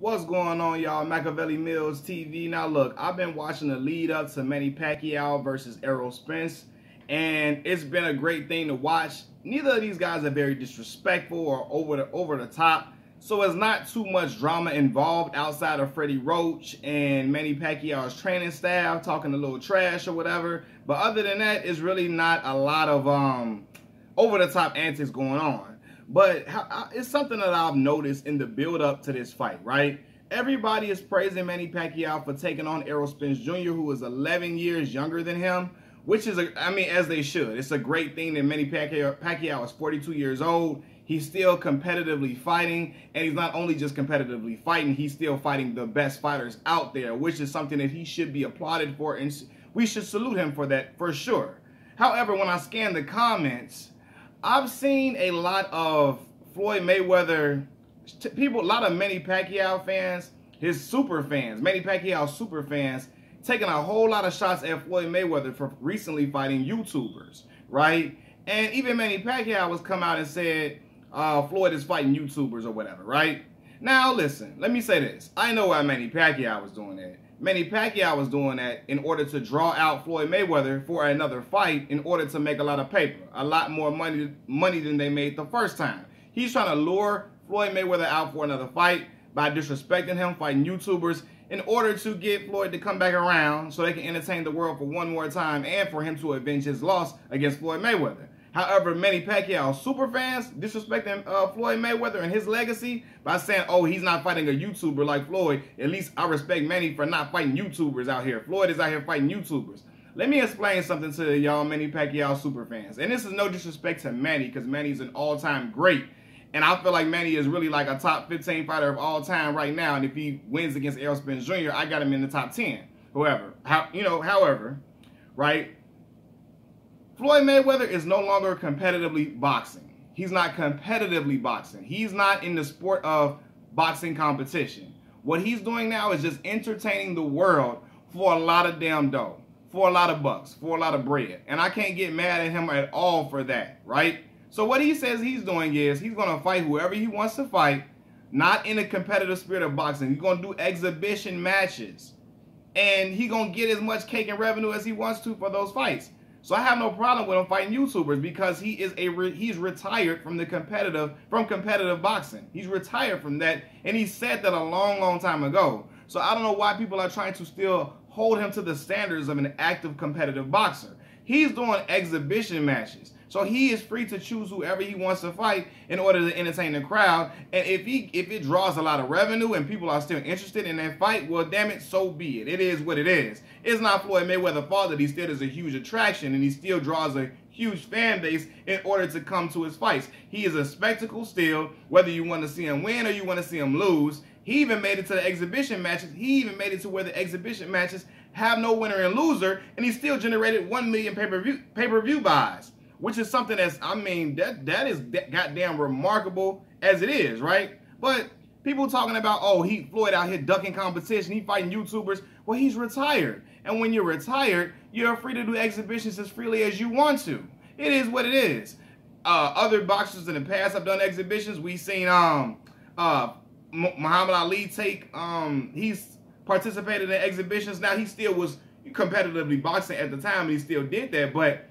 What's going on, y'all? Machiavelli Mills TV. Now, look, I've been watching the lead up to Manny Pacquiao versus Errol Spence, and it's been a great thing to watch. Neither of these guys are very disrespectful or over the top, so it's not too much drama involved outside of Freddie Roach and Manny Pacquiao's training staff talking a little trash or whatever. But other than that, it's really not a lot of over the top antics going on. But it's something that I've noticed in the build-up to this fight, right? Everybody is praising Manny Pacquiao for taking on Errol Spence Jr., who is 11 years younger than him, which is, as they should. It's a great thing that Manny Pacquiao is 42 years old. He's still competitively fighting, and he's not only just competitively fighting, he's still fighting the best fighters out there, which is something that he should be applauded for, and we should salute him for that for sure. However, when I scan the comments, I've seen a lot of Floyd Mayweather people, a lot of Manny Pacquiao fans, his super fans, Manny Pacquiao super fans, taking a whole lot of shots at Floyd Mayweather for recently fighting YouTubers, right? And even Manny Pacquiao has come out and said Floyd is fighting YouTubers or whatever, right? Now, listen, let me say this. I know why Manny Pacquiao was doing that. Manny Pacquiao was doing that in order to draw out Floyd Mayweather for another fight in order to make a lot of paper, a lot more money than they made the first time. He's trying to lure Floyd Mayweather out for another fight by disrespecting him, fighting YouTubers, in order to get Floyd to come back around so they can entertain the world for one more time and for him to avenge his loss against Floyd Mayweather. However, Manny Pacquiao superfans disrespecting Floyd Mayweather and his legacy by saying, oh, he's not fighting a YouTuber like Floyd. At least I respect Manny for not fighting YouTubers out here. Floyd is out here fighting YouTubers. Let me explain something to y'all Manny Pacquiao superfans. And this is no disrespect to Manny, because Manny's an all-time great. And I feel like Manny is really like a top 15 fighter of all time right now. And if he wins against Errol Spence Jr., I got him in the top 10. However, right? Floyd Mayweather is no longer competitively boxing. He's not competitively boxing. He's not in the sport of boxing competition. What he's doing now is just entertaining the world for a lot of damn dough, for a lot of bucks, for a lot of bread. And I can't get mad at him at all for that, right? So what he says he's doing is he's going to fight whoever he wants to fight, not in a competitive spirit of boxing. He's going to do exhibition matches. And he's going to get as much cake and revenue as he wants to for those fights. So I have no problem with him fighting YouTubers, because he's retired from competitive boxing. He's retired from that, and he said that a long time ago. So I don't know why people are trying to still hold him to the standards of an active competitive boxer. He's doing exhibition matches. So he is free to choose whoever he wants to fight in order to entertain the crowd. And if it draws a lot of revenue and people are still interested in that fight, well, damn it, so be it. It is what it is. It's not Floyd Mayweather's fault that he still is a huge attraction and he still draws a huge fan base in order to come to his fights. He is a spectacle still, whether you want to see him win or you want to see him lose. He even made it to the exhibition matches. He even made it to where the exhibition matches have no winner and loser, and he still generated 1 million pay-per-view buys, which is something that's, that is goddamn remarkable as it is, right? But people talking about, oh, Floyd out here ducking competition, he fighting YouTubers. Well, he's retired. And when you're retired, you're free to do exhibitions as freely as you want to. It is what it is. Other boxers in the past have done exhibitions. We've seen Muhammad Ali he's participated in exhibitions. Now, he still was competitively boxing at the time, and he still did that, but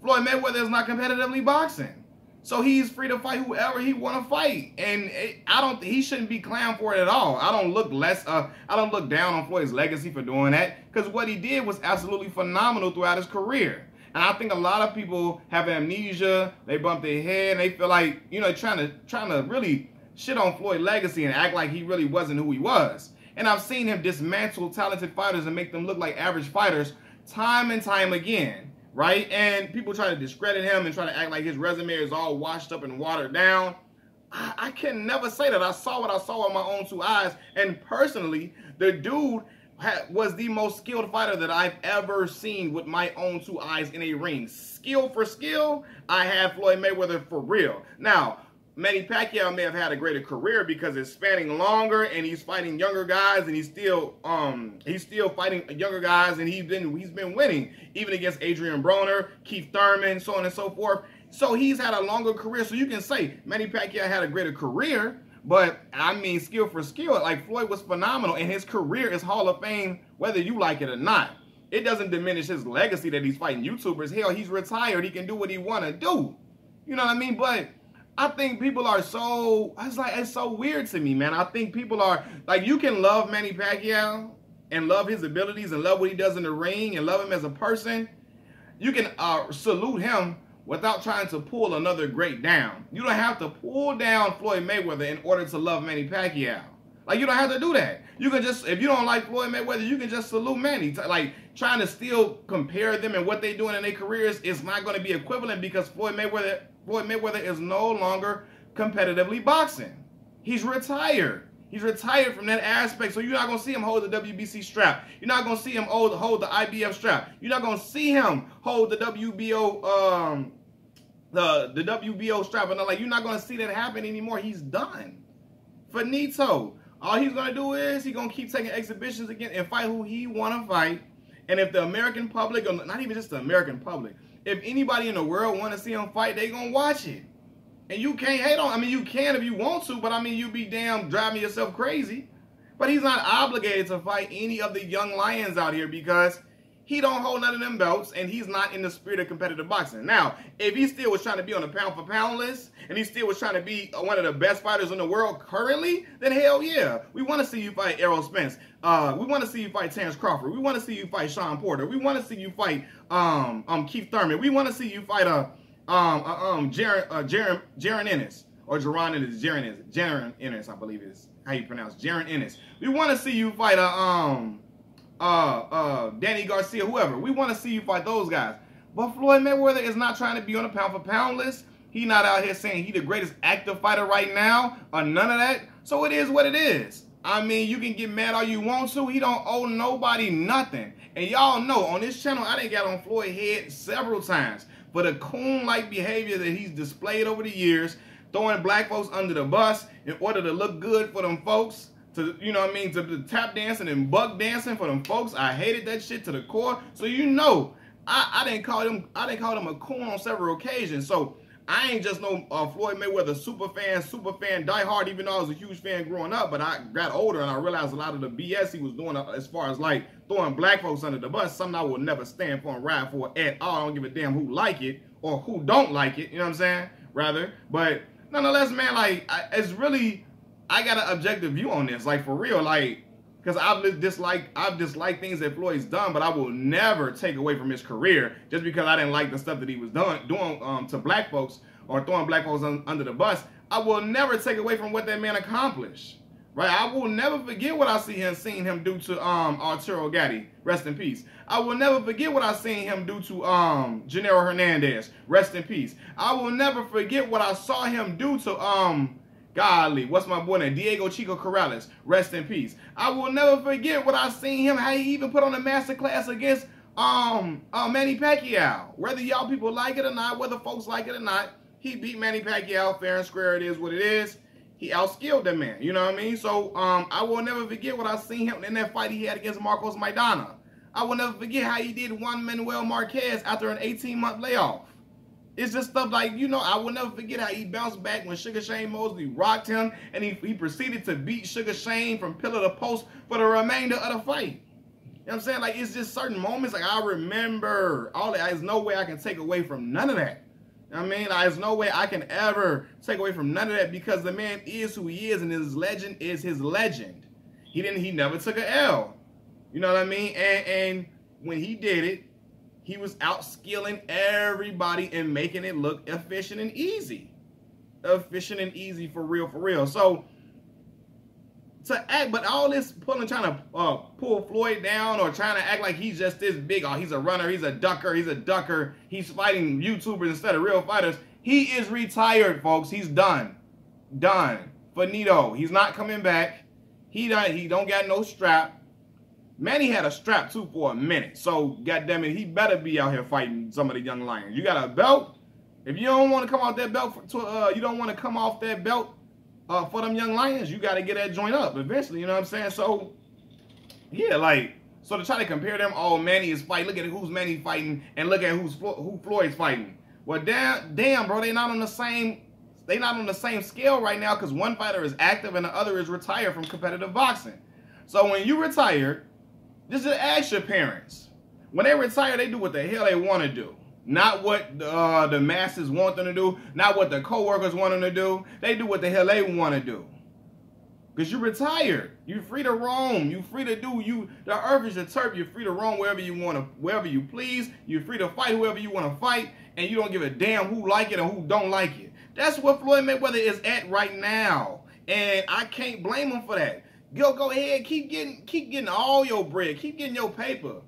Floyd Mayweather is not competitively boxing. So he's free to fight whoever he want to fight. And he shouldn't be clowned for it at all. I don't look down on Floyd's legacy for doing that, because what he did was absolutely phenomenal throughout his career. And I think a lot of people have amnesia, they bump their head, and they feel like, trying to really shit on Floyd's legacy and act like he really wasn't who he was. And I've seen him dismantle talented fighters and make them look like average fighters time and time again, right? And people try to discredit him and try to act like his resume is all washed up and watered down. I can never say that. I saw what I saw with my own two eyes. And personally, the dude was the most skilled fighter that I've ever seen with my own two eyes in a ring. Skill for skill, I have Floyd Mayweather for real. Now, Manny Pacquiao may have had a greater career because it's spanning longer and he's fighting younger guys, and he's still fighting younger guys, and he's been winning even against Adrian Broner, Keith Thurman, so on and so forth. So he's had a longer career. So you can say Manny Pacquiao had a greater career, But I mean, skill for skill, like Floyd was phenomenal, and his career is Hall of Fame, whether you like it or not. It doesn't diminish his legacy that he's fighting YouTubers. Hell, he's retired. He can do what he want to do. You know what I mean? But I think people are so, it's so weird to me, man. I think people are, like, you can love Manny Pacquiao and love his abilities and love what he does in the ring and love him as a person. You can salute him without trying to pull another great down. You don't have to pull down Floyd Mayweather in order to love Manny Pacquiao. Like, you don't have to do that. You can just, if you don't like Floyd Mayweather, you can just salute Manny. Like, trying to still compare them and what they're doing in their careers is not going to be equivalent, because Floyd Mayweather is no longer competitively boxing. He's retired. He's retired from that aspect, so you're not going to see him hold the WBC strap. You're not going to see him hold the IBF strap. You're not going to see him hold the WBO the WBO strap. And like, you're not going to see that happen anymore. He's done. Finito. All he's going to do is he's going to keep taking exhibitions again and fight who he want to fight. And if the American public, or not even just the American public, if anybody in the world want to see him fight, they going to watch it. And you can't hate on, I mean, you can if you want to, but I mean, you be damn driving yourself crazy. But he's not obligated to fight any of the young lions out here, because he don't hold none of them belts, and he's not in the spirit of competitive boxing. Now, if he still was trying to be on the pound-for-pound list, and he still was trying to be one of the best fighters in the world currently, then hell yeah. We want to see you fight Errol Spence. We want to see you fight Terrence Crawford. We want to see you fight Sean Porter. We want to see you fight Keith Thurman. We want to see you fight Jaron Ennis, or Jaron Ennis, Jaron Ennis, I believe is how you pronounce Jaron Ennis. We want to see you fight Danny Garcia, whoever. We want to see you fight those guys. But Floyd Mayweather is not trying to be on the pound-for-pound list. He's not out here saying he's the greatest active fighter right now, or none of that. So it is what it is. I mean, you can get mad all you want to. He don't owe nobody nothing. And y'all know, on this channel, I done got on Floyd's head several times for the coon-like behavior that he's displayed over the years, throwing black folks under the bus in order to look good for them folks. To, you know what I mean, to tap dancing and buck dancing for them folks. I hated that shit to the core. So you know, I didn't call him a coon on several occasions. So I ain't just no Floyd Mayweather super fan diehard, even though I was a huge fan growing up. But I got older and I realized a lot of the BS he was doing as far as like throwing black folks under the bus, something I will never stand for and ride for at all. I don't give a damn who like it or who don't like it. You know what I'm saying? Rather, but nonetheless, man, like it's really, I got an objective view on this, like for real, like, because I've disliked things that Floyd's done, but I will never take away from his career just because I didn't like the stuff that he was doing to black folks or throwing black folks under the bus. I will never take away from what that man accomplished, right? I will never forget what I seen him do to Arturo Gatti, rest in peace. I will never forget what I seen him do to Genaro Hernandez, rest in peace. I will never forget what I saw him do to golly, what's my boy name? Diego Chico Corrales, rest in peace. I will never forget what I seen him, how he even put on a masterclass against Manny Pacquiao. Whether y'all people like it or not, whether folks like it or not, he beat Manny Pacquiao fair and square. It is what it is. He outskilled that man, you know what I mean? So I will never forget what I seen him in that fight he had against Marcos Maidana. I will never forget how he did Juan Manuel Marquez after an 18-month layoff. It's just stuff like, you know, I will never forget how he bounced back when Sugar Shane Mosley rocked him, and he proceeded to beat Sugar Shane from pillar to post for the remainder of the fight. You know what I'm saying? Like, it's just certain moments, like, I remember all that. There's no way I can take away from none of that. You know what I mean? There's no way I can ever take away from none of that, because the man is who he is, and his legend is his legend. He never took an L. You know what I mean? And when he did it, he was outskilling everybody and making it look efficient and easy. Efficient and easy, for real, for real. So, to act, but all this trying to pull Floyd down or trying to act like he's just this big, oh, he's a runner, he's a ducker, he's fighting YouTubers instead of real fighters. He is retired, folks. He's done. Done. Finito. He's not coming back. He don't got no strap. Manny had a strap too for a minute, so goddamn it, he better be out here fighting some of the young lions. You got a belt. If you don't want to come off that belt, you don't want to come off that belt for them young lions. You got to get that joint up eventually. You know what I'm saying? So yeah, like, so to try to compare them, oh, Manny is fighting. Look at who's Manny fighting, and look at who Floyd's fighting. Well, damn, bro, they not on the same they not on the same scale right now because one fighter is active and the other is retired from competitive boxing. So when you retire, just ask your parents. When they retire, they do what the hell they want to do. Not what the masses want them to do. Not what their co-workers want them to do. They do what the hell they want to do. Because you're retired. You're free to roam. You're free to do. The earth is your turf. You're free to roam wherever you want to, wherever you please. You're free to fight whoever you want to fight. And you don't give a damn who like it or who don't like it. That's what Floyd Mayweather is at right now. And I can't blame him for that. Go ahead. Keep getting all your bread. Keep getting your paper.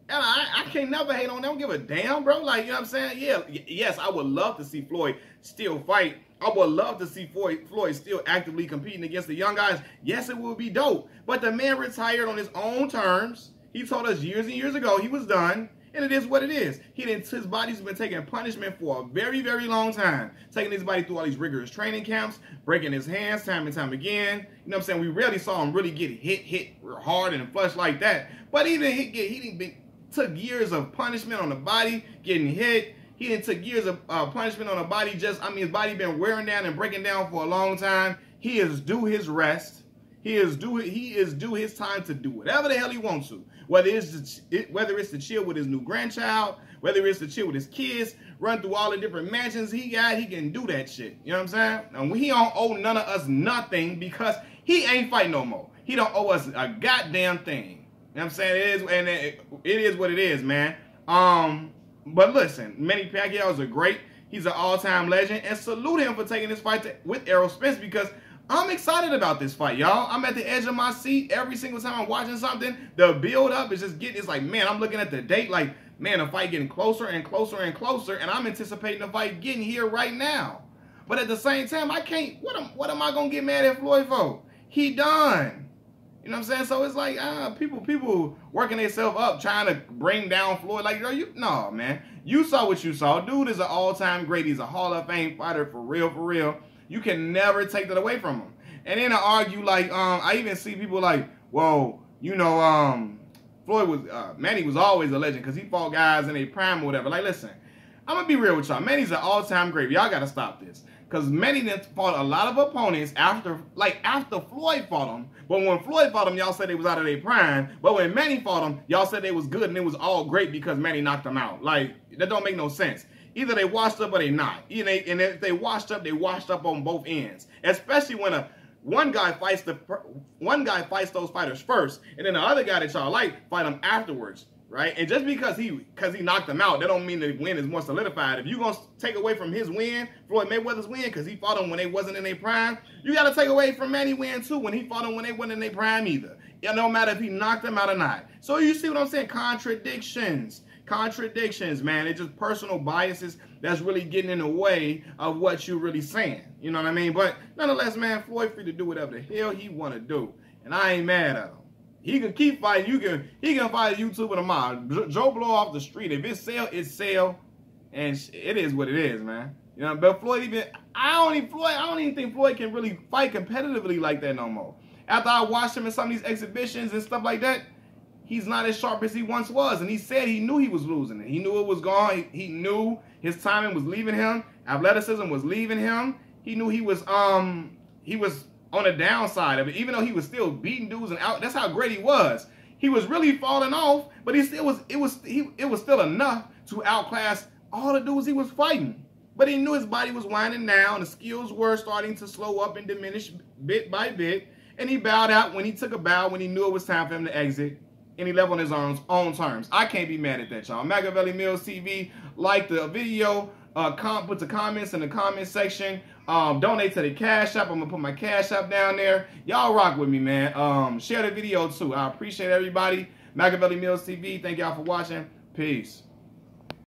And I can't never hate on them. I don't give a damn, bro. Like, you know what I'm saying? Yeah, yes, I would love to see Floyd still fight. I would love to see Floyd still actively competing against the young guys. Yes, it would be dope. But the man retired on his own terms. He told us years and years ago he was done. And it is what it is. His body's been taking punishment for a very, very long time. Taking his body through all these rigorous training camps, breaking his hands time and time again. You know what I'm saying? We rarely saw him really get hit hard and flush like that. But even he took years of punishment on the body, getting hit. He didn't took years of punishment on the body. His body been wearing down and breaking down for a long time. He is due his rest. He is due his time to do whatever the hell he wants to. Whether it's to chill with his new grandchild, whether it's to chill with his kids, run through all the different mansions he got, he can do that shit. You know what I'm saying? And he don't owe none of us nothing because he ain't fighting no more. He don't owe us a goddamn thing. You know what I'm saying? It is what it is, man. But listen, Manny Pacquiao is great. He's an all-time legend. And salute him for taking this fight with Errol Spence because I'm excited about this fight, y'all. I'm at the edge of my seat every single time I'm watching something. The build-up is just it's like, man, I'm looking at the date like, man, the fight getting closer and closer and closer, and I'm anticipating the fight getting here right now. But at the same time, I can't, what am I going to get mad at Floyd for? He done. You know what I'm saying? So it's like, people working themselves up trying to bring down Floyd. Like, girl, no, man. You saw what you saw. Dude is an all-time great. He's a Hall of Fame fighter for real, for real. You can never take that away from him. And then I argue, like, I even see people like, well, you know, Manny was always a legend because he fought guys in their prime or whatever. Like, listen, I'm going to be real with y'all. Manny's an all-time great. Y'all got to stop this. Because Manny then fought a lot of opponents after Floyd fought him. But when Floyd fought him, y'all said they was out of their prime. But when Manny fought him, y'all said they was good and it was all great because Manny knocked them out. Like, that don't make no sense. Either they washed up or they not. And if they washed up on both ends. Especially when one guy fights those fighters first, and then the other guy that y'all like fight them afterwards, right? And just because he knocked them out, that don't mean the win is more solidified. If you gonna take away from his win, Floyd Mayweather's win, because he fought him when they wasn't in their prime, you gotta take away from Manny win too when he fought him when they wasn't in their prime either. It no matter if he knocked them out or not. So you see what I'm saying? Contradictions, man. It's just personal biases that's really getting in the way of what you're really saying. You know what I mean? But nonetheless, man, Floyd free to do whatever the hell he want to do. And I ain't mad at him. He can keep fighting. He can fight YouTube in a mile. Joe Blow off the street. If it's sell, it's sell. And it is what it is, man. You know, but I don't even think Floyd can really fight competitively like that no more. After I watched him in some of these exhibitions and stuff like that, he's not as sharp as he once was. And he said he knew he was losing it. He knew it was gone. He knew his timing was leaving him. Athleticism was leaving him. He knew he was on the downside of it. Even though he was still beating dudes and out. That's how great he was. He was really falling off, but it was still enough to outclass all the dudes he was fighting. But he knew his body was winding down. The skills were starting to slow up and diminish bit by bit. And he bowed out when he took a bow when he knew it was time for him to exit. And he left on his own terms. I can't be mad at that, y'all. Machiavelli Mills TV, like the video, put the comments in the comment section. Donate to the Cash App. I'm going to put my Cash App down there. Y'all rock with me, man. Share the video, too. I appreciate everybody. Machiavelli Mills TV, thank y'all for watching. Peace.